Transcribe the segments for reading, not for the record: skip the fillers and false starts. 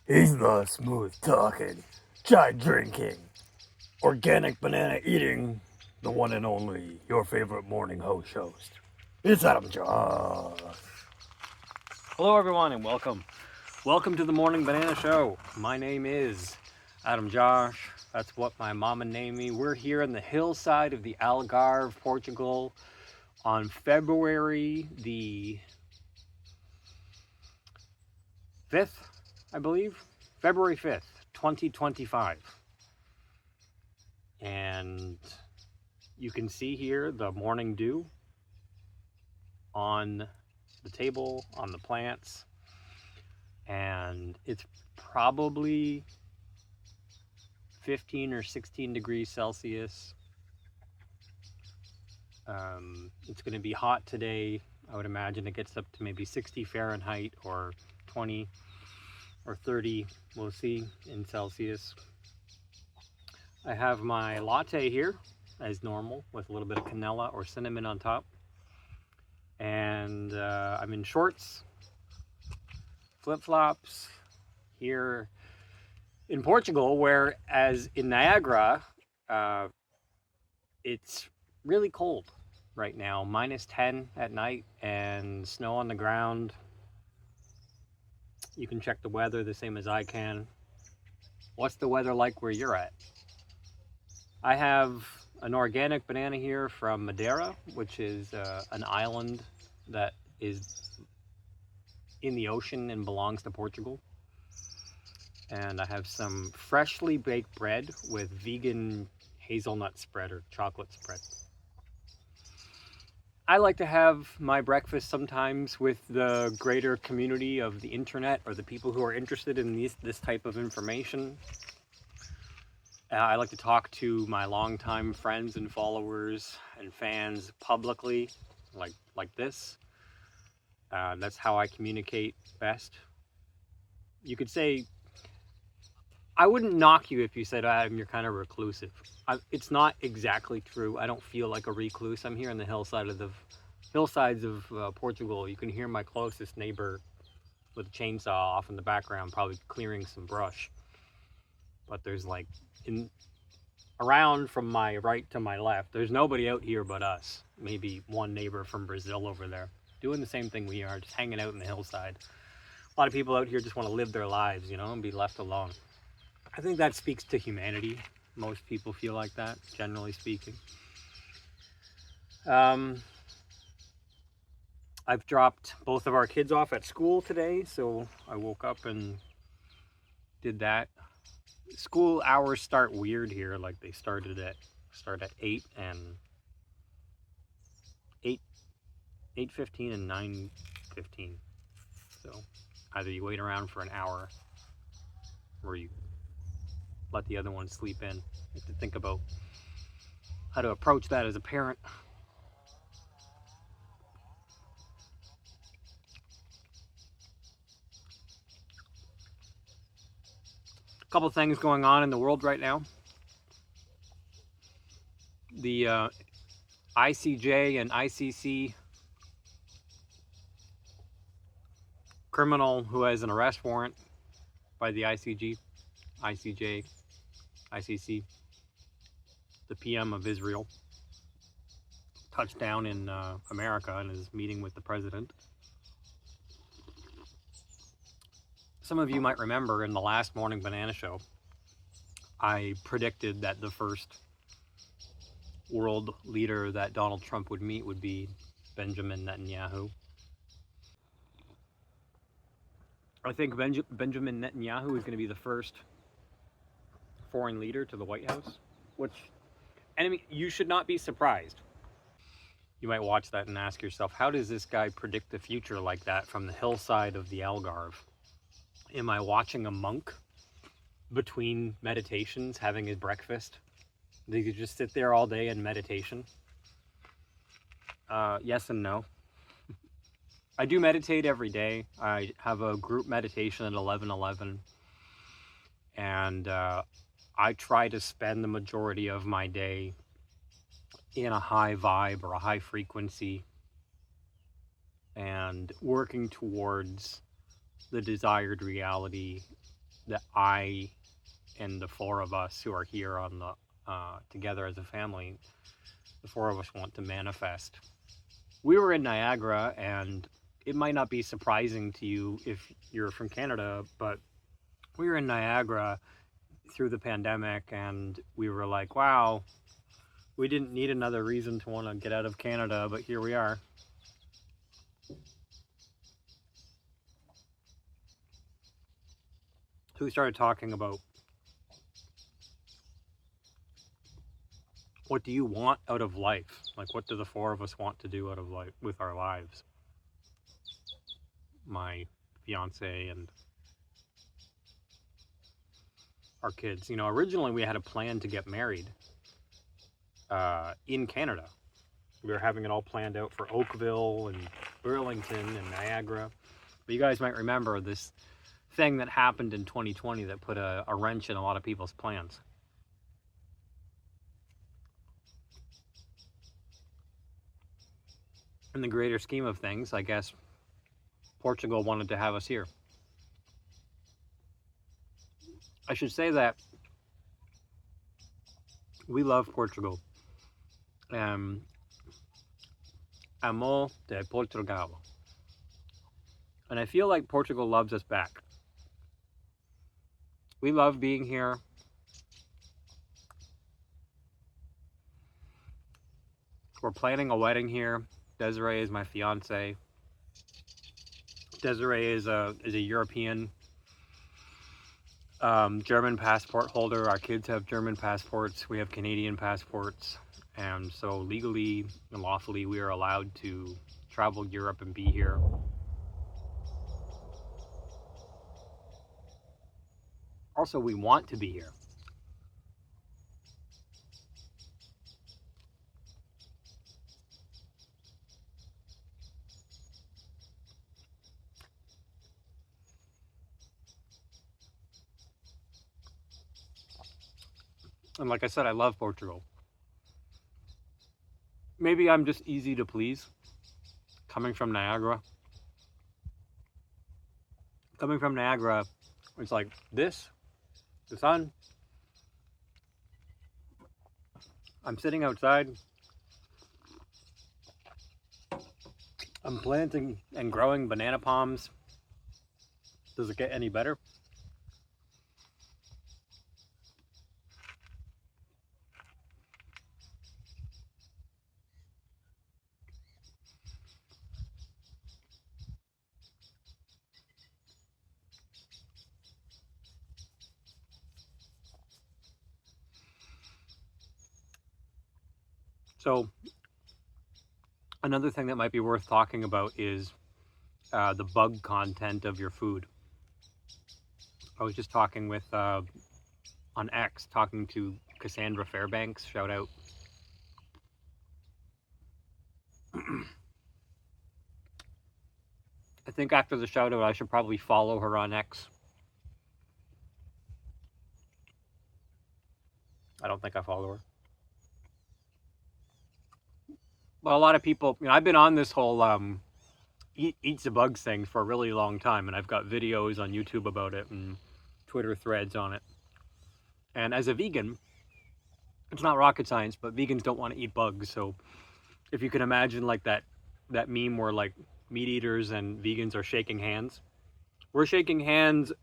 He's the smooth talking, chai drinking, organic banana eating, the one and only, your favorite morning host. It's Adam Josh. Hello everyone and welcome. Welcome to the Morning Banana Show. My name is Adam Josh. That's what my mama named me. We're here on the hillside of the Algarve, Portugal on February the 5th, I believe. February 5th, 2025. And you can see here the morning dew on the table, on the plants. And it's probably 15 or 16 degrees Celsius. It's going to be hot today. I would imagine it gets up to maybe 60 Fahrenheit or 20 or 30, we'll see, in Celsius. I have my latte here as normal with a little bit of canela or cinnamon on top. And I'm in shorts, flip-flops here in Portugal, whereas in Niagara, it's really cold right now, -10 at night and snow on the ground. You can check the weather the same as I can. What's the weather like where you're at? I have an organic banana here from Madeira, which is an island that is in the ocean and belongs to Portugal. And I have some freshly baked bread with vegan hazelnut spread or chocolate spread. I like to have my breakfast sometimes with the greater community of the internet or the people who are interested in this type of information. I like to talk to my longtime friends and followers and fans publicly, like this. That's how I communicate best. You could say, I wouldn't knock you if you said, Adam, you're kind of reclusive. It's not exactly true. I don't feel like a recluse. I'm here on the hillsides of Portugal. You can hear my closest neighbor with a chainsaw off in the background, probably clearing some brush. But there's around from my right to my left, there's nobody out here but us. Maybe one neighbor from Brazil over there, doing the same thing we are, just hanging out in the hillside. A lot of people out here just want to live their lives, and be left alone. I think that speaks to humanity. Most people feel like that, generally speaking. I've dropped both of our kids off at school today, so I woke up and did that. School hours start weird here, like they start at 8 and 8:15 and 9:15. So either you wait around for an hour or you let the other one sleep in. You have to think about how to approach that as a parent. A couple things going on in the world right now. The ICJ and ICC criminal who has an arrest warrant by the ICJ, ICC, the PM of Israel, touched down in America and is meeting with the president. Some of you might remember in the last Morning Banana Show, I predicted that the first world leader that Donald Trump would meet would be Benjamin Netanyahu. I think Benjamin Netanyahu is going to be the first foreign leader to the White House, and you should not be surprised. You might watch that and ask yourself, how does this guy predict the future like that from the hillside of the Algarve? Am I watching a monk between meditations having his breakfast? Did he just sit there all day in meditation? Yes and no. I do meditate every day. I have a group meditation at 11:11, and I try to spend the majority of my day in a high vibe or a high frequency and working towards the desired reality that I and the four of us who are here on the together as a family, the four of us want to manifest. We were in Niagara, and it might not be surprising to you if you're from Canada, but we were in Niagara through the pandemic, and we were like, wow, we didn't need another reason to want to get out of Canada, but here we are. So we started talking about, what do you want out of life? Like, what do the four of us want to do out of life with our lives? My fiance and our kids. You know, originally we had a plan to get married in Canada. We were having it all planned out for Oakville and Burlington and Niagara. But you guys might remember this thing that happened in 2020 that put a wrench in a lot of people's plans. In the greater scheme of things, I guess Portugal wanted to have us here. I should say that we love Portugal. Amo de Portugal. And I feel like Portugal loves us back. We love being here. We're planning a wedding here. Desiree is my fiance. Desiree is a European German passport holder. Our kids have German passports. We have Canadian passports. And so legally and lawfully, we are allowed to travel Europe and be here. Also, we want to be here. And like I said, I love Portugal. Maybe I'm just easy to please, coming from Niagara. Coming from Niagara, it's like this, the sun. I'm sitting outside. I'm planting and growing banana palms. Does it get any better? So another thing that might be worth talking about is the bug content of your food. I was just talking with, on X, talking to Cassandra Fairbanks, shout out. I think after the shout out, I should probably follow her on X. I don't think I follow her. But a lot of people, you know, I've been on this whole eats the bugs thing for a really long time, and I've got videos on YouTube about it and Twitter threads on it. And as a vegan, it's not rocket science, but vegans don't want to eat bugs. So if you can imagine like that meme where like meat eaters and vegans are shaking hands, we're shaking hands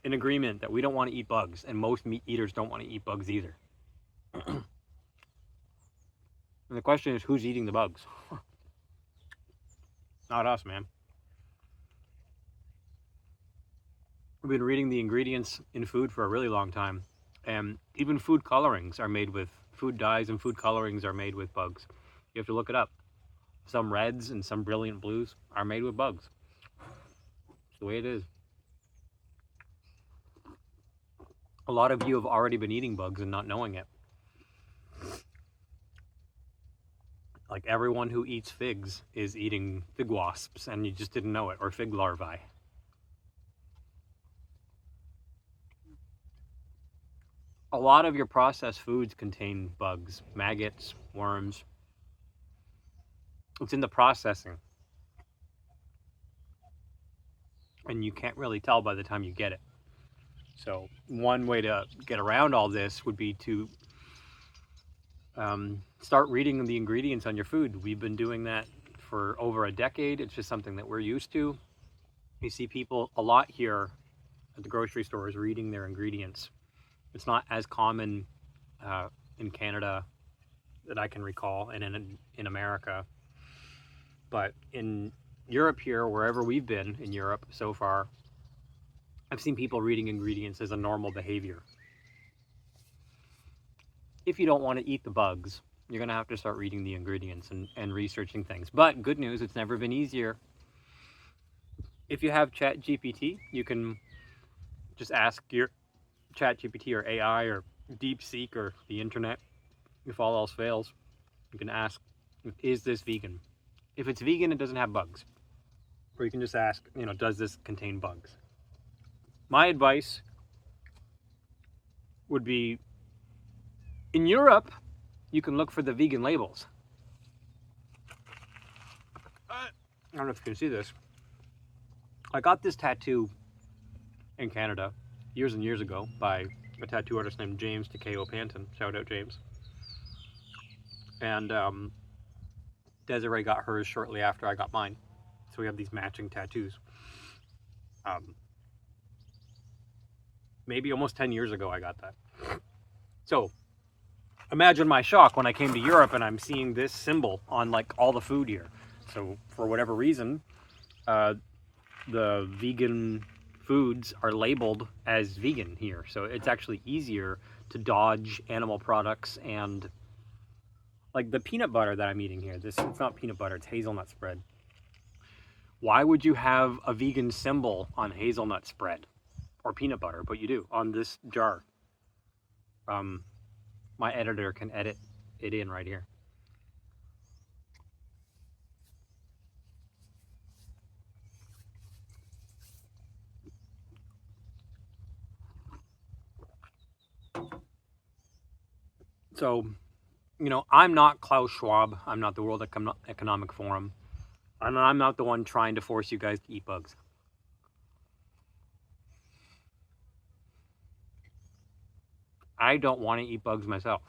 in agreement that we don't want to eat bugs, and most meat eaters don't want to eat bugs either. And the question is, who's eating the bugs? Not us, man. We've been reading the ingredients in food for a really long time, and even food colorings are made with, food dyes and food colorings are made with bugs. You have to look it up. Some reds and some brilliant blues are made with bugs. It's the way it is. A lot of you have already been eating bugs and not knowing it. Like everyone who eats figs is eating fig wasps, and you just didn't know it, or fig larvae. A lot of your processed foods contain bugs, maggots, worms. It's in the processing. And you can't really tell by the time you get it. So one way to get around all this would be to start reading the ingredients on your food. We've been doing that for over a decade. It's just something that we're used to. You see people a lot here at the grocery stores reading their ingredients. It's not as common in Canada that I can recall, and in America. But in Europe here, wherever we've been in Europe so far, I've seen people reading ingredients as a normal behavior. If you don't want to eat the bugs, you're going to have to start reading the ingredients and researching things. But good news, it's never been easier. If you have ChatGPT, you can just ask your ChatGPT or AI or DeepSeek or the internet. If all else fails, you can ask, is this vegan? If it's vegan, it doesn't have bugs. Or you can just ask, does this contain bugs? My advice would be, in Europe, you can look for the vegan labels. I don't know if you can see this. I got this tattoo in Canada years and years ago by a tattoo artist named James Takeo Panton. Shout out, James. And Desiree got hers shortly after I got mine. So we have these matching tattoos. Maybe almost 10 years ago I got that. So imagine my shock when I came to Europe and I'm seeing this symbol on like all the food here. So for whatever reason, the vegan foods are labeled as vegan here. So it's actually easier to dodge animal products, and like the peanut butter that I'm eating here. It's not peanut butter, it's hazelnut spread. Why would you have a vegan symbol on hazelnut spread or peanut butter? But you do on this jar. My editor can edit it in right here. So, I'm not Klaus Schwab. I'm not the World Economic Forum. And I'm not the one trying to force you guys to eat bugs. I don't want to eat bugs myself.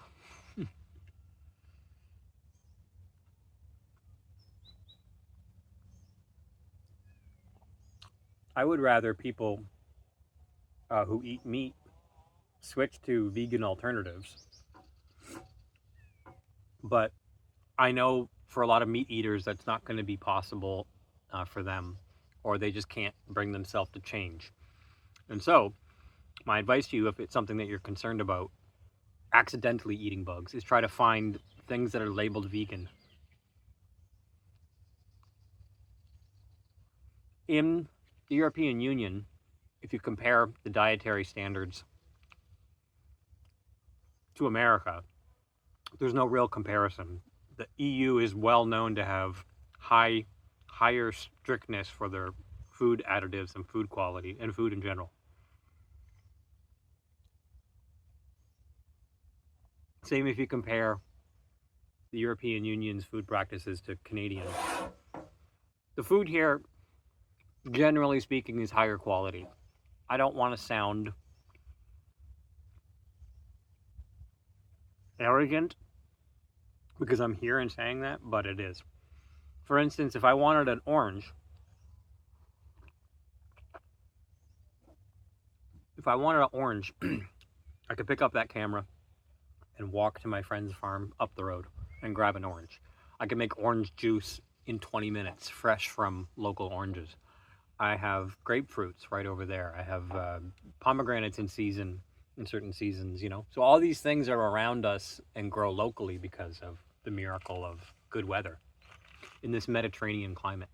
I would rather people who eat meat switch to vegan alternatives. But I know for a lot of meat eaters, that's not going to be possible for them, or they just can't bring themselves to change. And so, my advice to you, if it's something that you're concerned about, accidentally eating bugs, is try to find things that are labeled vegan. In the European Union, if you compare the dietary standards to America, there's no real comparison. The EU is well known to have higher strictness for their food additives and food quality and food in general. Same if you compare the European Union's food practices to Canadian. The food here, generally speaking, is higher quality. I don't want to sound arrogant because I'm here and saying that, but it is. For instance, if I wanted an orange, I could pick up that camera and walk to my friend's farm up the road and grab an orange. I can make orange juice in 20 minutes, fresh from local oranges. I have grapefruits right over there. I have pomegranates in season, in certain seasons, So all these things are around us and grow locally because of the miracle of good weather in this Mediterranean climate.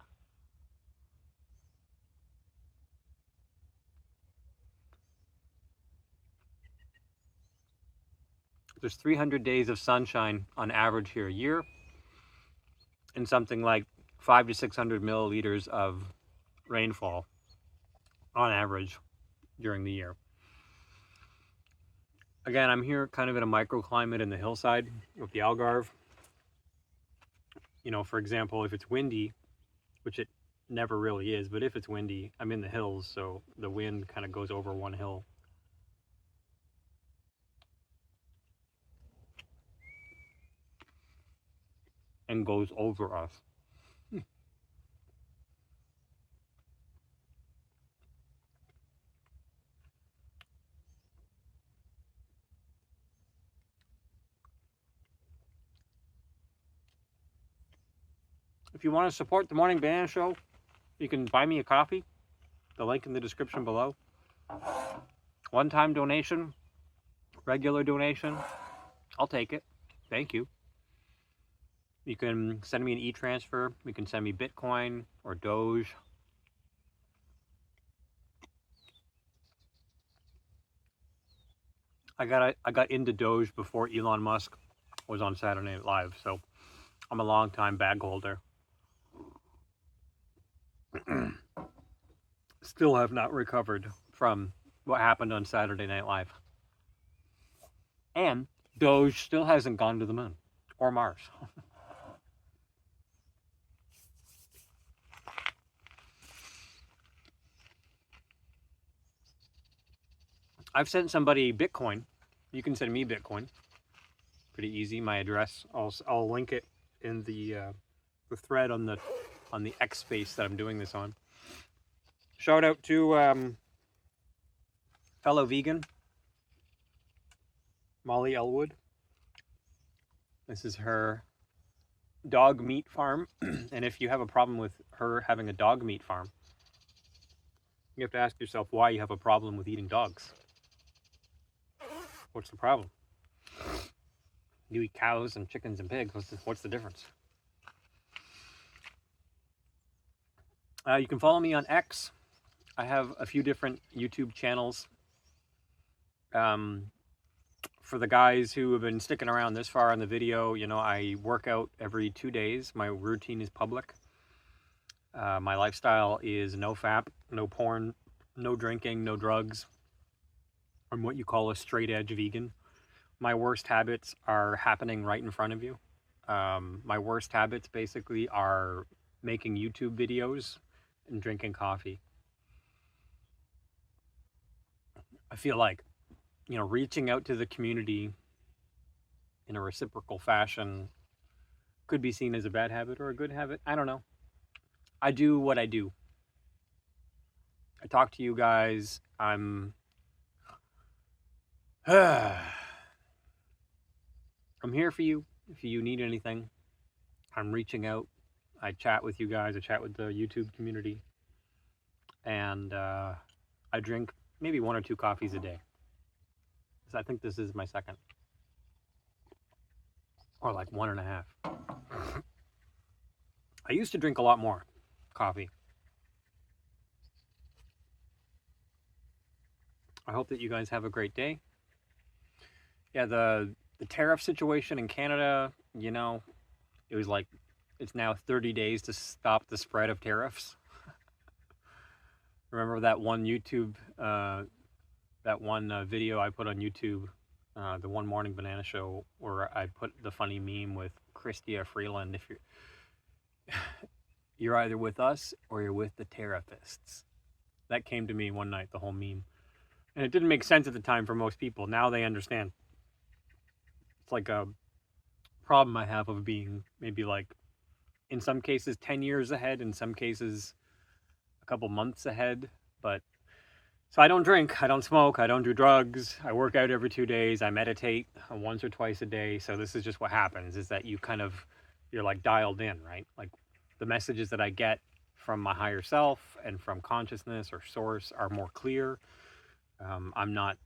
There's 300 days of sunshine on average here a year, and something like 500 to 600 milliliters of rainfall on average during the year. Again, I'm here kind of in a microclimate in the hillside with the Algarve. For example, if it's windy, which it never really is, but if it's windy, I'm in the hills, so the wind kind of goes over one hill and goes over us. If you want to support the Morning Banana Show, you can buy me a coffee. The link in the description below. One-time donation, regular donation, I'll take it. Thank you. You can send me an e-transfer. You can send me Bitcoin or DOGE. I got into DOGE before Elon Musk was on Saturday Night Live, so I'm a long-time bag holder. Still have not recovered from what happened on Saturday Night Live. And DOGE still hasn't gone to the moon or Mars. I've sent somebody Bitcoin. You can send me Bitcoin. Pretty easy. My address. I'll link it in the thread on the X space that I'm doing this on. Shout out to fellow vegan Molly Elwood. This is her dog meat farm, and if you have a problem with her having a dog meat farm, you have to ask yourself why you have a problem with eating dogs. What's the problem? You eat cows and chickens and pigs. What's the difference? You can follow me on X. I have a few different YouTube channels. For the guys who have been sticking around this far in the video, you know, I work out every 2 days. My routine is public. My lifestyle is no fap, no porn, no drinking, no drugs. I'm what you call a straight edge vegan. My worst habits are happening right in front of you. My worst habits basically are making YouTube videos and drinking coffee. I feel like, you know, reaching out to the community in a reciprocal fashion could be seen as a bad habit or a good habit. I don't know. I do what I do. I talk to you guys. I'm here for you if you need anything. I'm reaching out. I chat with you guys. I chat with the YouTube community. And I drink maybe 1 or 2 coffees a day. I think this is my second. Or like 1.5. I used to drink a lot more coffee. I hope that you guys have a great day. Yeah, the tariff situation in Canada, you know, it was like, it's now 30 days to stop the spread of tariffs. Remember that one YouTube, video I put on YouTube, the One Morning Banana Show, where I put the funny meme with Chrystia Freeland. If you're either with us or you're with the tariffists. That came to me one night, the whole meme. And it didn't make sense at the time for most people. Now they understand. It's like a problem I have of being maybe like, in some cases, 10 years ahead, in some cases, a couple months ahead. But so I don't drink, I don't smoke, I don't do drugs. I work out every 2 days. I meditate once or twice a day. So this is just what happens, is that you're like dialed in, right? Like the messages that I get from my higher self and from consciousness or source are more clear. I'm not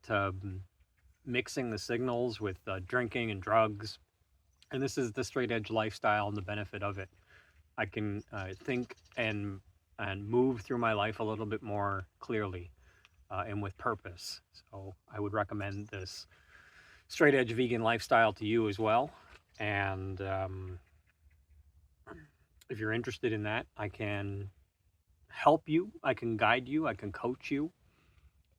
mixing the signals with drinking and drugs. And this is the straight edge lifestyle and the benefit of it. I can think and move through my life a little bit more clearly and with purpose. So I would recommend this straight edge vegan lifestyle to you as well. And if you're interested in that, I can help you, I can guide you, I can coach you.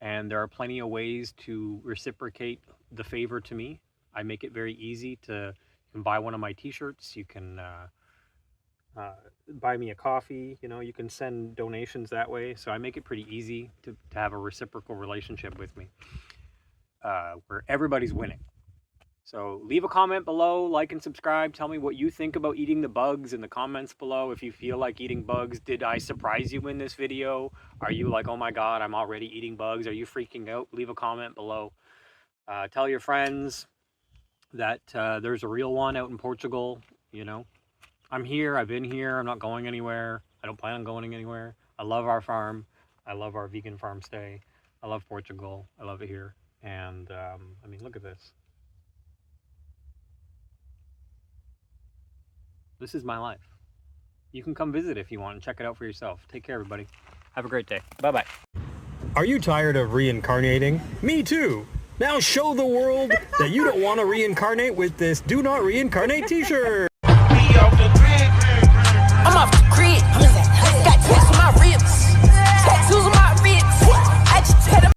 And there are plenty of ways to reciprocate the favor to me. I make it very easy you can buy one of my t-shirts. You can buy me a coffee. You know, you can send donations that way. So I make it pretty easy to have a reciprocal relationship with me, where everybody's winning. So leave a comment below, like and subscribe. Tell me what you think about eating the bugs in the comments below. If you feel like eating bugs, did I surprise you in this video? Are you like, oh my God, I'm already eating bugs? Are you freaking out? Leave a comment below. Tell your friends that there's a real one out in Portugal. You know, I'm here, I've been here, I'm not going anywhere. I don't plan on going anywhere. I love our farm. I love our vegan farm stay. I love Portugal. I love it here. And I mean, look at this. This is my life. You can come visit if you want and check it out for yourself. Take care, everybody. Have a great day. Bye-bye. Are you tired of reincarnating? Me too. Now show the world that you don't want to reincarnate with this Do Not Reincarnate t-shirt.